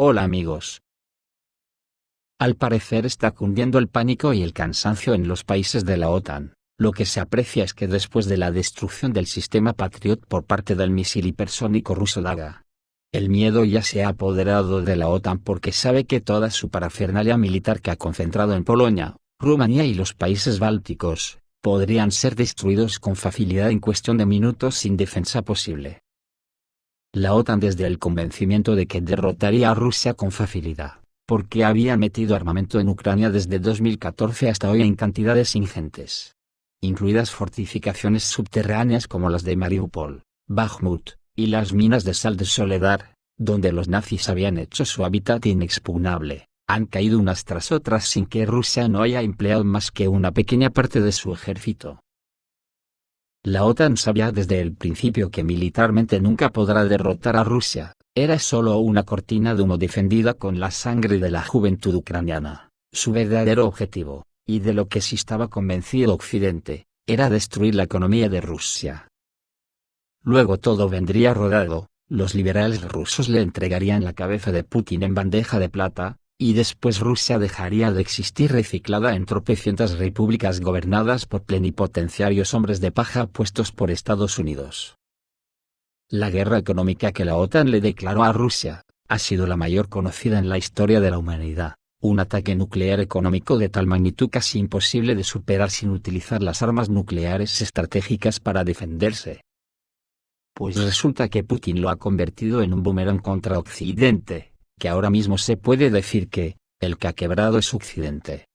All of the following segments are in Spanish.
Hola amigos. Al parecer está cundiendo el pánico y el cansancio en los países de la OTAN. Lo que se aprecia es que después de la destrucción del sistema Patriot por parte del misil hipersónico ruso Daga, el miedo ya se ha apoderado de la OTAN porque sabe que toda su parafernalia militar que ha concentrado en Polonia, Rumanía y los países bálticos, podrían ser destruidos con facilidad en cuestión de minutos sin defensa posible. La OTAN desde el convencimiento de que derrotaría a Rusia con facilidad, porque había metido armamento en Ucrania desde 2014 hasta hoy en cantidades ingentes, incluidas fortificaciones subterráneas como las de Mariupol, Bakhmut, y las minas de sal de Soledar, donde los nazis habían hecho su hábitat inexpugnable, han caído unas tras otras sin que Rusia no haya empleado más que una pequeña parte de su ejército. La OTAN sabía desde el principio que militarmente nunca podrá derrotar a Rusia, era solo una cortina de humo defendida con la sangre de la juventud ucraniana. Su verdadero objetivo, y de lo que sí estaba convencido Occidente, era destruir la economía de Rusia. Luego todo vendría rodado, los liberales rusos le entregarían la cabeza de Putin en bandeja de plata, y después Rusia dejaría de existir reciclada en tropecientas repúblicas gobernadas por plenipotenciarios hombres de paja puestos por Estados Unidos. La guerra económica que la OTAN le declaró a Rusia, ha sido la mayor conocida en la historia de la humanidad, un ataque nuclear económico de tal magnitud casi imposible de superar sin utilizar las armas nucleares estratégicas para defenderse. Pues resulta que Putin lo ha convertido en un boomerang contra Occidente, que ahora mismo se puede decir que, el que ha quebrado es Occidente.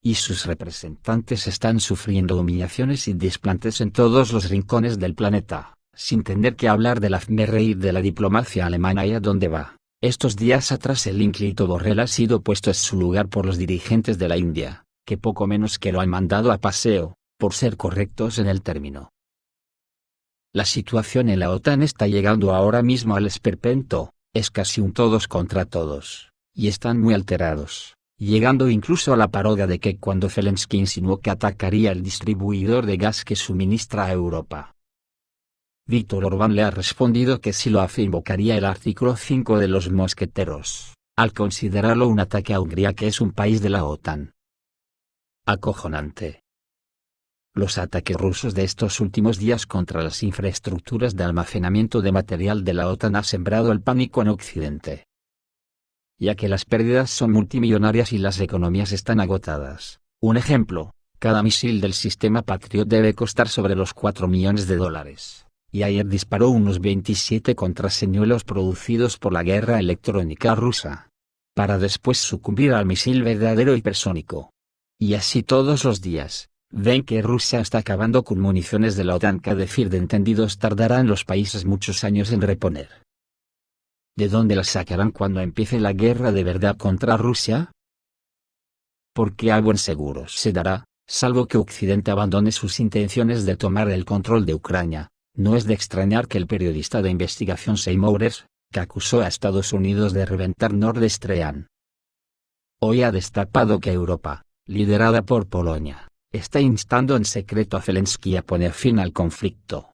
Y sus representantes están sufriendo humillaciones y desplantes en todos los rincones del planeta, sin tener que hablar de la FMRI de la diplomacia alemana y a dónde va. Estos días atrás el ínclito Borrell ha sido puesto en su lugar por los dirigentes de la India, que poco menos que lo han mandado a paseo, por ser correctos en el término. La situación en la OTAN está llegando ahora mismo al esperpento. Es casi un todos contra todos, y están muy alterados, llegando incluso a la parodia de que cuando Zelensky insinuó que atacaría el distribuidor de gas que suministra a Europa. Víctor Orbán le ha respondido que si lo hace invocaría el artículo 5 de los mosqueteros, al considerarlo un ataque a Hungría que es un país de la OTAN. Acojonante. Los ataques rusos de estos últimos días contra las infraestructuras de almacenamiento de material de la OTAN ha sembrado el pánico en Occidente. Ya que las pérdidas son multimillonarias y las economías están agotadas. Un ejemplo, cada misil del sistema Patriot debe costar sobre los $4 millones, y ayer disparó unos 27 contraseñuelos producidos por la guerra electrónica rusa, para después sucumbir al misil verdadero hipersónico. Y así todos los días. Ven que Rusia está acabando con municiones de la OTAN que a decir de entendidos tardarán los países muchos años en reponer. ¿De dónde las sacarán cuando empiece la guerra de verdad contra Rusia? Porque a buen seguro se dará, salvo que Occidente abandone sus intenciones de tomar el control de Ucrania. No es de extrañar que el periodista de investigación Seymour, que acusó a Estados Unidos de reventar Nord Stream, hoy ha destapado que Europa, liderada por Polonia, está instando en secreto a Zelensky a poner fin al conflicto.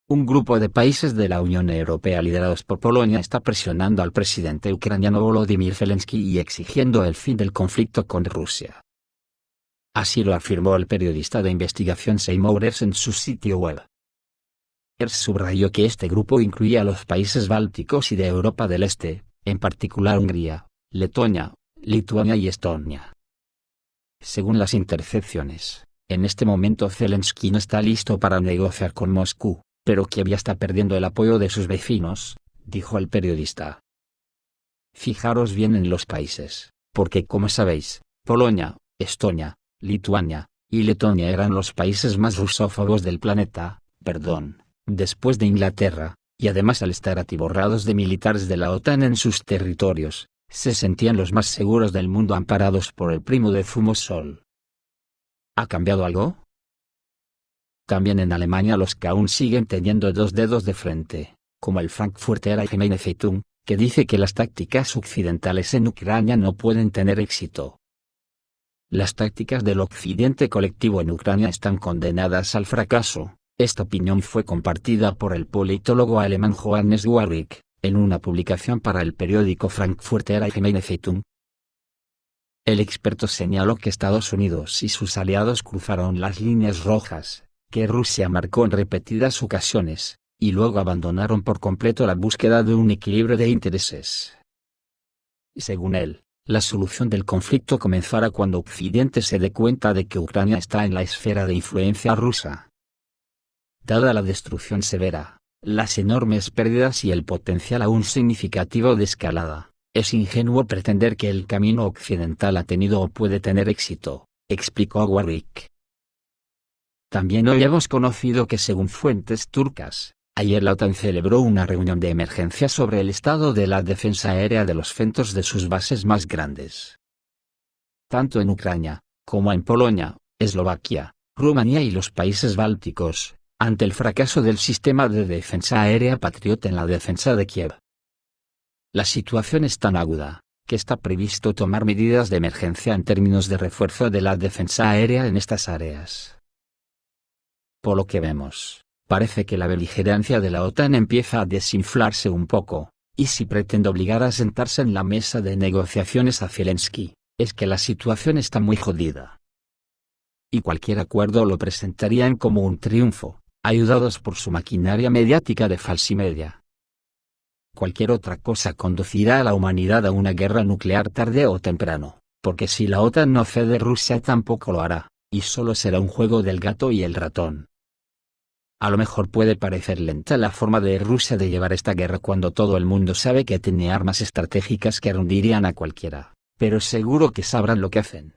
Un grupo de países de la Unión Europea liderados por Polonia está presionando al presidente ucraniano Volodymyr Zelensky y exigiendo el fin del conflicto con Rusia. Así lo afirmó el periodista de investigación Seymour en su sitio web. Subrayó que este grupo incluía a los países bálticos y de Europa del Este, en particular Hungría, Letonia, Lituania y Estonia. Según las intercepciones, en este momento Zelensky no está listo para negociar con Moscú, pero Kiev ya está perdiendo el apoyo de sus vecinos, dijo el periodista. Fijaros bien en los países, porque como sabéis, Polonia, Estonia, Lituania y Letonia eran los países más rusófobos del planeta, después de Inglaterra, y además al estar atiborrados de militares de la OTAN en sus territorios, se sentían los más seguros del mundo amparados por el primo de Zumosol. ¿Ha cambiado algo? También en Alemania los que aún siguen teniendo dos dedos de frente, como el Frankfurter Allgemeine Zeitung, que dice que las tácticas occidentales en Ucrania no pueden tener éxito. Las tácticas del occidente colectivo en Ucrania están condenadas al fracaso. Esta opinión fue compartida por el politólogo alemán Johannes Warwick, en una publicación para el periódico Frankfurter Allgemeine Zeitung. El experto señaló que Estados Unidos y sus aliados cruzaron las líneas rojas, que Rusia marcó en repetidas ocasiones, y luego abandonaron por completo la búsqueda de un equilibrio de intereses. Según él, la solución del conflicto comenzará cuando Occidente se dé cuenta de que Ucrania está en la esfera de influencia rusa. Dada la destrucción severa, las enormes pérdidas y el potencial aún significativo de escalada, es ingenuo pretender que el camino occidental ha tenido o puede tener éxito, explicó Warwick. También hoy hemos conocido que según fuentes turcas, ayer la OTAN celebró una reunión de emergencia sobre el estado de la defensa aérea de los centros de sus bases más grandes. Tanto en Ucrania, como en Polonia, Eslovaquia, Rumanía y los países bálticos, ante el fracaso del sistema de defensa aérea Patriot en la defensa de Kiev. La situación es tan aguda, que está previsto tomar medidas de emergencia en términos de refuerzo de la defensa aérea en estas áreas. Por lo que vemos, parece que la beligerancia de la OTAN empieza a desinflarse un poco, y si pretende obligar a sentarse en la mesa de negociaciones a Zelensky, es que la situación está muy jodida. Y cualquier acuerdo lo presentarían como un triunfo, ayudados por su maquinaria mediática de falsimedia. Cualquier otra cosa conducirá a la humanidad a una guerra nuclear tarde o temprano, porque si la OTAN no cede, Rusia tampoco lo hará, y solo será un juego del gato y el ratón. A lo mejor puede parecer lenta la forma de Rusia de llevar esta guerra cuando todo el mundo sabe que tiene armas estratégicas que hundirían a cualquiera, pero seguro que sabrán lo que hacen.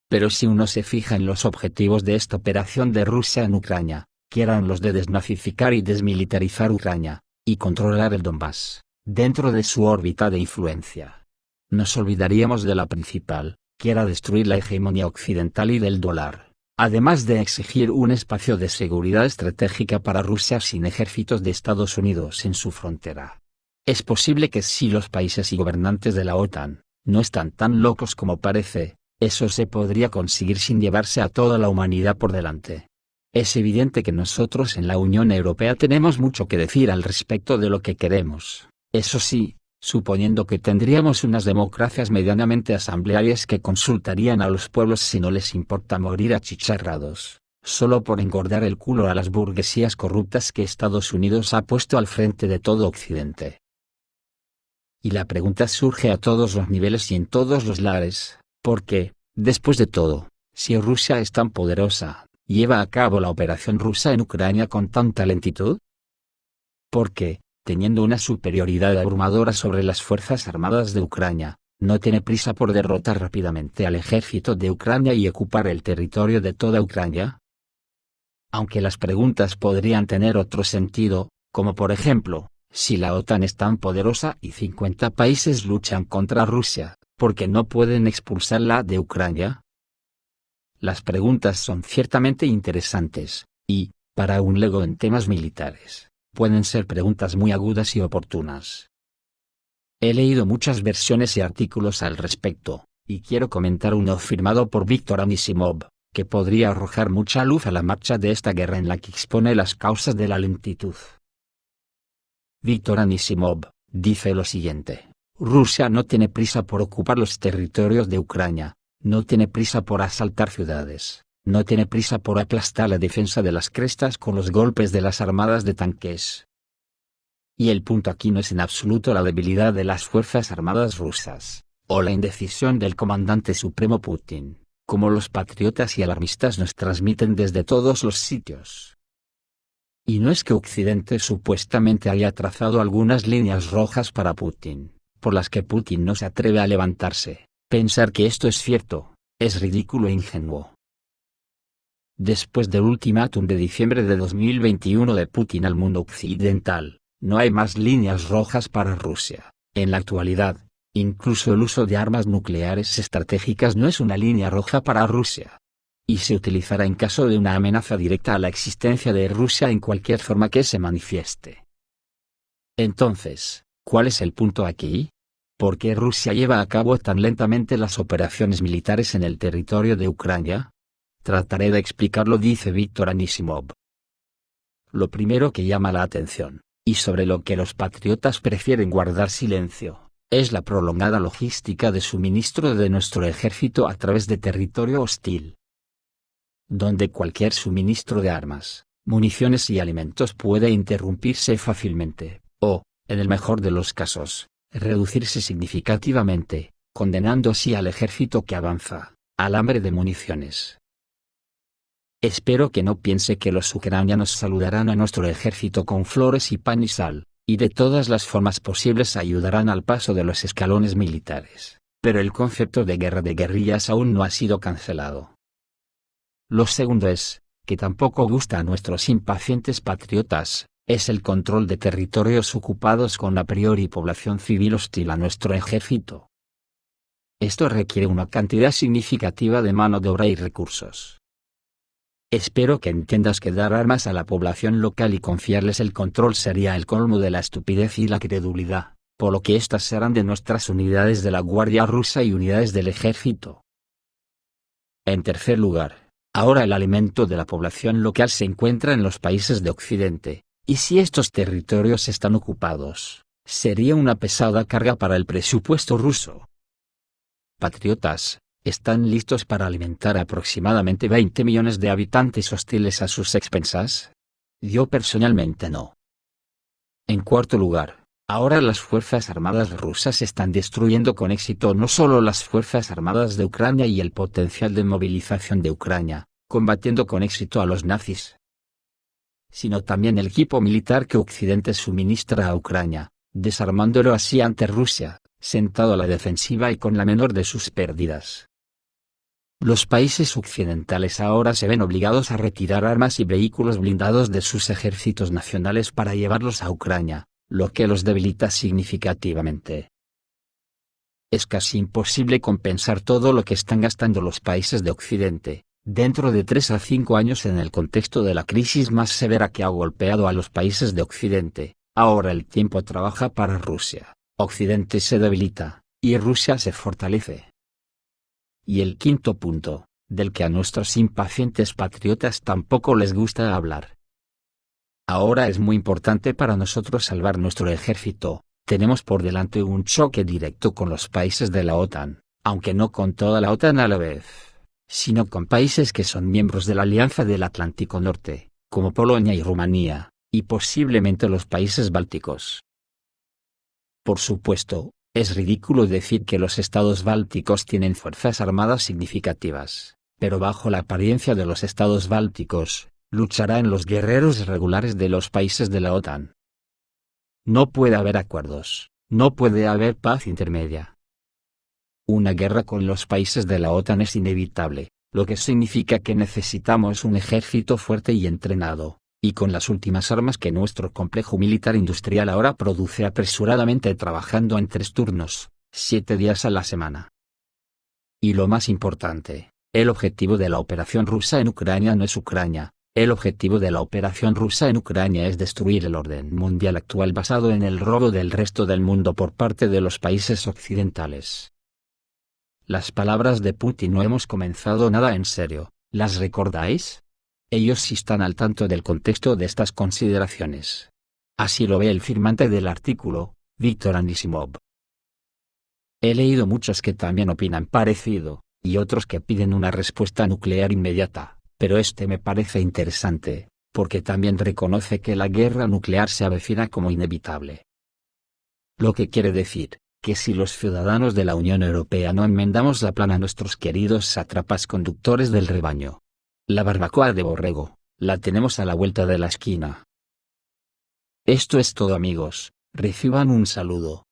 Pero si uno se fija en los objetivos de esta operación de Rusia en Ucrania, que eran los de desnazificar y desmilitarizar Ucrania, y controlar el Donbass, dentro de su órbita de influencia, nos olvidaríamos de la principal, que era destruir la hegemonía occidental y del dólar, además de exigir un espacio de seguridad estratégica para Rusia sin ejércitos de Estados Unidos en su frontera. Es posible que si los países y gobernantes de la OTAN no están tan locos como parece, eso se podría conseguir sin llevarse a toda la humanidad por delante. Es evidente que nosotros en la Unión Europea tenemos mucho que decir al respecto de lo que queremos, eso sí, suponiendo que tendríamos unas democracias medianamente asamblearias que consultarían a los pueblos si no les importa morir achicharrados, solo por engordar el culo a las burguesías corruptas que Estados Unidos ha puesto al frente de todo Occidente. Y la pregunta surge a todos los niveles y en todos los lares, porque, después de todo, si Rusia es tan poderosa, ¿lleva a cabo la operación rusa en Ucrania con tanta lentitud? Porque, teniendo una superioridad abrumadora sobre las fuerzas armadas de Ucrania, no tiene prisa por derrotar rápidamente al ejército de Ucrania y ocupar el territorio de toda Ucrania. Aunque las preguntas podrían tener otro sentido, como por ejemplo, si la OTAN es tan poderosa y 50 países luchan contra Rusia, ¿por qué no pueden expulsarla de Ucrania? Las preguntas son ciertamente interesantes, y, para un lego en temas militares, pueden ser preguntas muy agudas y oportunas. He leído muchas versiones y artículos al respecto, y quiero comentar uno firmado por Víctor Anisimov, que podría arrojar mucha luz a la marcha de esta guerra en la que expone las causas de la lentitud. Víctor Anisimov dice lo siguiente: Rusia no tiene prisa por ocupar los territorios de Ucrania. No tiene prisa por asaltar ciudades, no tiene prisa por aplastar la defensa de las crestas con los golpes de las armadas de tanques. Y el punto aquí no es en absoluto la debilidad de las fuerzas armadas rusas, o la indecisión del comandante supremo Putin, como los patriotas y alarmistas nos transmiten desde todos los sitios. Y no es que Occidente supuestamente haya trazado algunas líneas rojas para Putin, por las que Putin no se atreve a levantarse. Pensar que esto es cierto, es ridículo e ingenuo. Después del ultimátum de diciembre de 2021 de Putin al mundo occidental, no hay más líneas rojas para Rusia. En la actualidad, incluso el uso de armas nucleares estratégicas no es una línea roja para Rusia. Y se utilizará en caso de una amenaza directa a la existencia de Rusia en cualquier forma que se manifieste. Entonces, ¿cuál es el punto aquí? ¿Por qué Rusia lleva a cabo tan lentamente las operaciones militares en el territorio de Ucrania? Trataré de explicarlo, dice Víctor Anisimov. Lo primero que llama la atención, y sobre lo que los patriotas prefieren guardar silencio, es la prolongada logística de suministro de nuestro ejército a través de territorio hostil, donde cualquier suministro de armas, municiones y alimentos puede interrumpirse fácilmente, o, en el mejor de los casos, reducirse significativamente, condenando así al ejército que avanza, al hambre de municiones. Espero que no piense que los ucranianos saludarán a nuestro ejército con flores y pan y sal, y de todas las formas posibles ayudarán al paso de los escalones militares, pero el concepto de guerra de guerrillas aún no ha sido cancelado. Lo segundo es, que tampoco gusta a nuestros impacientes patriotas, es el control de territorios ocupados con a priori población civil hostil a nuestro ejército. Esto requiere una cantidad significativa de mano de obra y recursos. Espero que entiendas que dar armas a la población local y confiarles el control sería el colmo de la estupidez y la credulidad, por lo que éstas serán de nuestras unidades de la Guardia Rusa y unidades del ejército. En tercer lugar, ahora el alimento de la población local se encuentra en los países de Occidente, y si estos territorios están ocupados, sería una pesada carga para el presupuesto ruso. Patriotas, ¿están listos para alimentar aproximadamente 20 millones de habitantes hostiles a sus expensas? Yo personalmente no. En cuarto lugar, ahora las Fuerzas Armadas rusas están destruyendo con éxito no solo las Fuerzas Armadas de Ucrania y el potencial de movilización de Ucrania, combatiendo con éxito a los nazis, sino también el equipo militar que Occidente suministra a Ucrania, desarmándolo así ante Rusia, sentado a la defensiva y con la menor de sus pérdidas. Los países occidentales ahora se ven obligados a retirar armas y vehículos blindados de sus ejércitos nacionales para llevarlos a Ucrania, lo que los debilita significativamente. Es casi imposible compensar todo lo que están gastando los países de Occidente, dentro de 3 a 5 años en el contexto de la crisis más severa que ha golpeado a los países de Occidente. Ahora el tiempo trabaja para Rusia, Occidente se debilita, y Rusia se fortalece. Y el quinto punto, del que a nuestros impacientes patriotas tampoco les gusta hablar. Ahora es muy importante para nosotros salvar nuestro ejército, tenemos por delante un choque directo con los países de la OTAN, aunque no con toda la OTAN a la vez, sino con países que son miembros de la Alianza del Atlántico Norte, como Polonia y Rumanía, y posiblemente los países bálticos. Por supuesto, es ridículo decir que los estados bálticos tienen fuerzas armadas significativas, pero bajo la apariencia de los estados bálticos, lucharán los guerreros regulares de los países de la OTAN. No puede haber acuerdos, no puede haber paz intermedia. Una guerra con los países de la OTAN es inevitable, lo que significa que necesitamos un ejército fuerte y entrenado, y con las últimas armas que nuestro complejo militar industrial ahora produce apresuradamente trabajando en 3 turnos, 7 días a la semana. Y lo más importante, el objetivo de la operación rusa en Ucrania no es Ucrania, el objetivo de la operación rusa en Ucrania es destruir el orden mundial actual basado en el robo del resto del mundo por parte de los países occidentales. Las palabras de Putin no hemos comenzado nada en serio, ¿las recordáis? Ellos sí están al tanto del contexto de estas consideraciones. Así lo ve el firmante del artículo, Víctor Anisimov. He leído muchos que también opinan parecido, y otros que piden una respuesta nuclear inmediata, pero este me parece interesante, porque también reconoce que la guerra nuclear se avecina como inevitable. Lo que quiere decir, que si los ciudadanos de la Unión Europea no enmendamos la plana a nuestros queridos sátrapas conductores del rebaño, la barbacoa de borrego, la tenemos a la vuelta de la esquina. Esto es todo amigos, reciban un saludo.